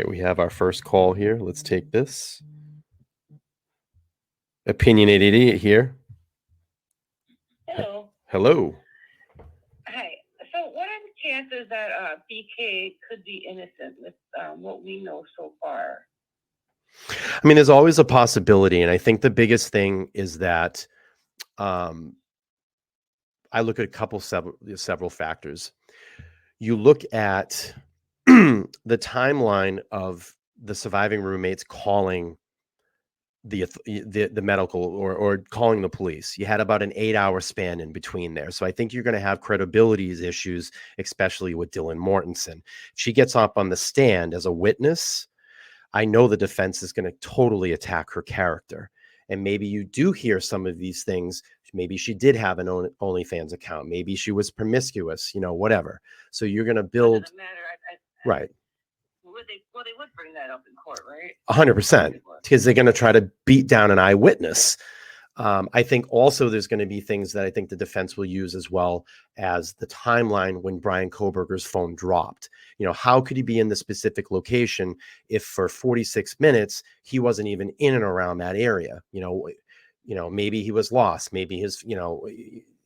right, we have our first call here. Let's take this. Opinionated Idiot here. Hello. Hello. Hi. So, what are the chances that BK could be innocent with what we know so far? I mean, there's always a possibility, and I think the biggest thing is that I look at several factors. You look at the timeline of the surviving roommates calling the medical or calling the police. You had about an 8-hour span in between there. So I think you're going to have credibility issues, especially with Dylan Mortensen. If she gets up on the stand as a witness, I know the defense is going to totally attack her character. And maybe you do hear some of these things. Maybe she did have an OnlyFans account. Maybe she was promiscuous, whatever. So you're going to build. Doesn't matter. Right. They would bring that up in court, right? 100%, because they're going to try to beat down an eyewitness. I think also there's going to be things that I think the defense will use as well as the timeline when Bryan Kohberger's phone dropped. How could he be in the specific location if for 46 minutes he wasn't even in and around that area? Maybe he was lost. Maybe his,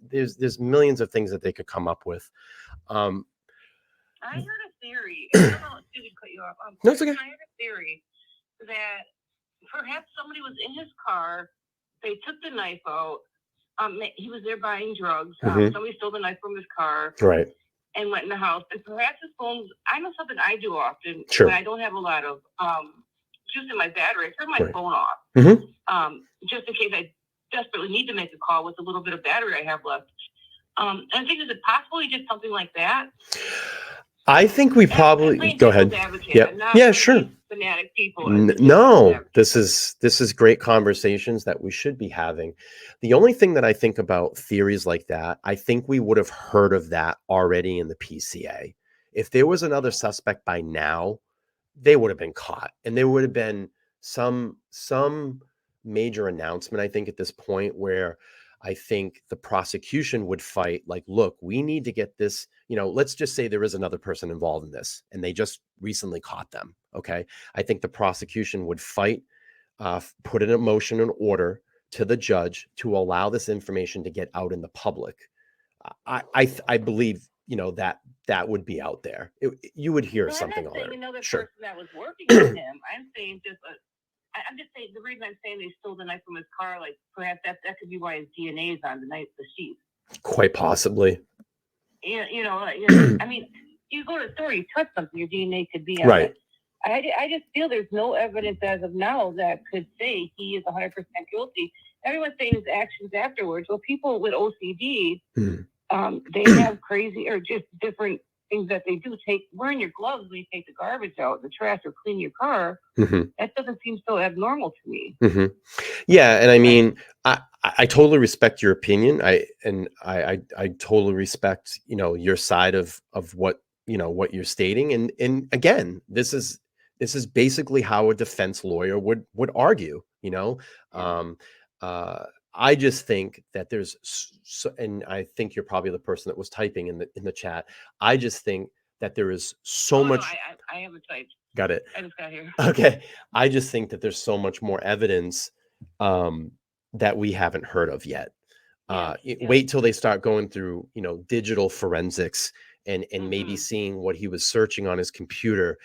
there's millions of things that they could come up with. I heard a theory. I don't know if you cut you off. No, it's okay. I heard a theory that perhaps somebody was in his car. They took the knife out. He was there buying drugs. Somebody stole the knife from his car. Right. And went in the house. And perhaps his phone's, I know something I do often. Sure. When I don't have a lot of juice in my battery. I turn my phone off. Mm-hmm. Just in case I desperately need to make a call with a little bit of battery I have left. And I think, is it possible he did something like that? I think we probably go ahead. Yeah, sure. Fanatic people. No, this is great conversations that we should be having. The only thing that I think about theories like that, I think we would have heard of that already in the PCA. If there was another suspect by now, they would have been caught, and there would have been some major announcement, I think, at this point where I think the prosecution would fight like, look, we need to get this, let's just say there is another person involved in this and they just recently caught them. Okay. I think the prosecution would fight, put in a motion in order to the judge to allow this information to get out in the public. I believe, that would be out there. You would hear something on there. Another sure. person that was working with him. I'm saying I'm just saying the reason I'm saying they stole the knife from his car, like perhaps that could be why his DNA is on the sheet. Quite possibly. I mean, you go to the store, you touch something, your DNA could be on right. it. I just feel there's no evidence as of now that could say he is 100% guilty. Everyone's saying his actions afterwards. Well, people with OCD, they have crazy or just different things that they do. Wearing your gloves when you take the garbage out, the trash, or clean your car. That doesn't seem so abnormal to me. Yeah, and I mean, I totally respect your opinion. I totally respect your side of what what you're stating. And again, this is basically how a defense lawyer would argue. I just think that there's, and I think you're probably the person that was typing in the chat. I just think that there is so much. No, I haven't typed. Got it. I just got here. Okay. I just think that there's so much more evidence that we haven't heard of yet. Wait till they start going through, digital forensics and maybe seeing what he was searching on his computer.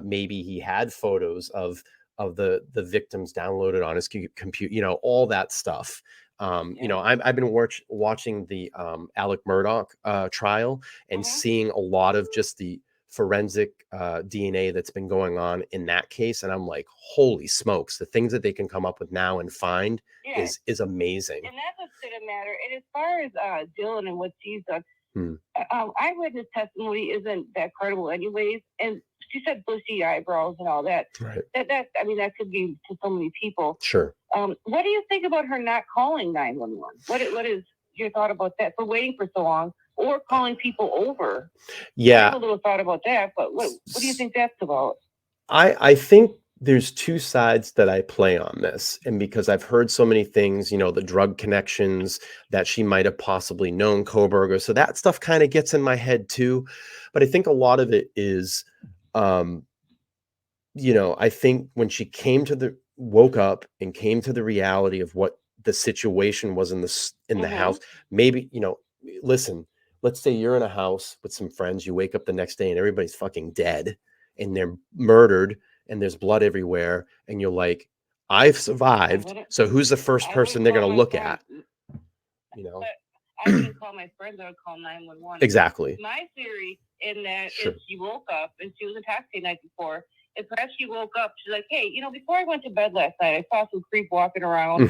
Maybe he had photos of the victims downloaded on his computer, all that stuff. I've been watching the Alec Murdaugh trial and seeing a lot of just the forensic DNA that's been going on in that case. And I'm like, holy smokes, the things that they can come up with now and find is amazing. And that's what's going to matter. And as far as Dylan and what she's done, eyewitness testimony isn't that credible anyways. And she said bushy eyebrows and all that. Right. That could be to so many people. Sure. What do you think about her not calling 911? What is your thought about that, for waiting for so long or calling people over? Yeah. I have a little thought about that, but what do you think that's about? I think there's two sides that I play on this. And because I've heard so many things, the drug connections that she might have possibly known Kohberger. So that stuff kind of gets in my head too. But I think a lot of it is I think when she woke up and came to the reality of what the situation was in the house, maybe, listen, let's say you're in a house with some friends, you wake up the next day and everybody's fucking dead and they're murdered and there's blood everywhere. And you're like, I've survived. So who's the first person they're going to look at? I didn't call my friends. I would call 911. Exactly. My theory in that is she woke up and she was intoxicated the night before. And perhaps she woke up, she's like, hey, before I went to bed last night, I saw some creep walking around.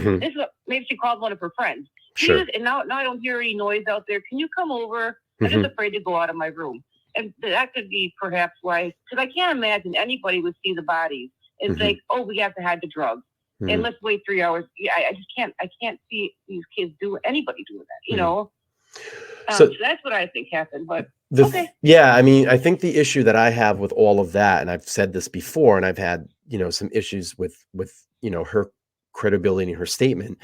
Maybe she called one of her friends. And now I don't hear any noise out there. Can you come over? I'm just afraid to go out of my room. And that could be perhaps why, because I can't imagine anybody would see the bodies and think, oh, we have to hide the drugs. And let's wait 3 hours. Yeah, I just can't. I can't see these kids anybody doing that. So that's what I think happened. But yeah, I mean, I think the issue that I have with all of that, and I've said this before, and I've had some issues with her credibility and her statement.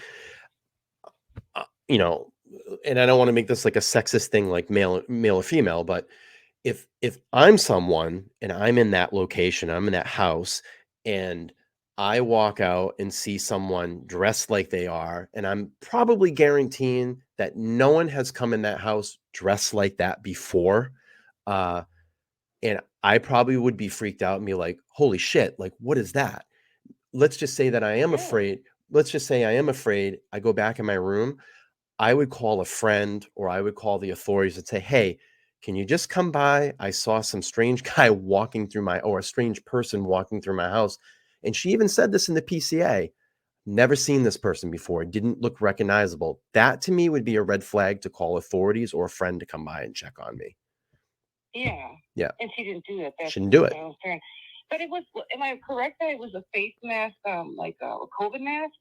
And I don't want to make this like a sexist thing, like male or female, but if I'm someone and I'm in that location, I'm in that house, and I walk out and see someone dressed like they are, and I'm probably guaranteeing that no one has come in that house dressed like that before. And I probably would be freaked out and be like, holy shit, like, what is that? Let's just say that I am afraid. Let's just say I am afraid. I go back in my room. I would call a friend or I would call the authorities and say, hey, can you just come by? I saw some strange guy walking through or a strange person walking through my house. And she even said this in the PCA. Never seen this person before. Didn't look recognizable. That to me would be a red flag to call authorities or a friend to come by and check on me. Yeah. Yeah. And she didn't do it. She didn't do it. But it was, am I correct that it was a face mask, like a COVID mask?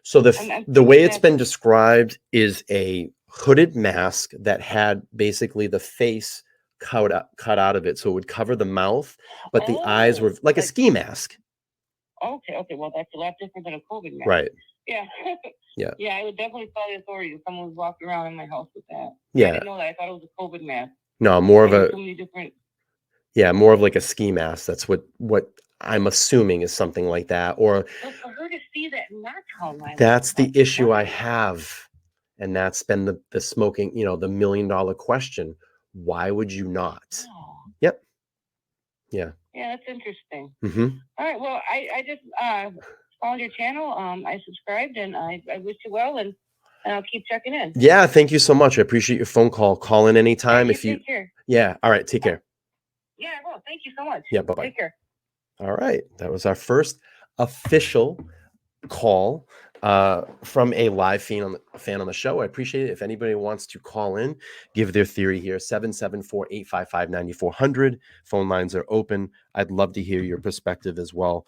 So the way it's been described is a hooded mask that had basically the face cut out of it. So it would cover the mouth, but the eyes were like a ski mask. Okay. Well, that's a lot different than a COVID mask. Right. Yeah. Yeah. Yeah, I would definitely call the authorities if someone was walking around in my house with that. Yeah. I didn't know that. I thought it was a COVID mask. No, more of so many different. Yeah, more of like a ski mask. That's what I'm assuming is something like that. Or for her to see that and not call 911. That's the issue I have. And that's been the smoking, the $1 million question. Why would you not? Oh. Yep. Yeah. Yeah, that's interesting. Mm-hmm. All right. Well, I just followed your channel. I subscribed and I wish you well and I'll keep checking in. Yeah, thank you so much. I appreciate your phone call. Call in anytime if you take care. Yeah. All right. Take care. Yeah, well, thank you so much. Yeah, bye-bye. Take care. All right. That was our first official call from a live fan on the show. I appreciate it. If anybody wants to call in, give their theory here, 774-855-9400. Phone lines are open. I'd love to hear your perspective as well.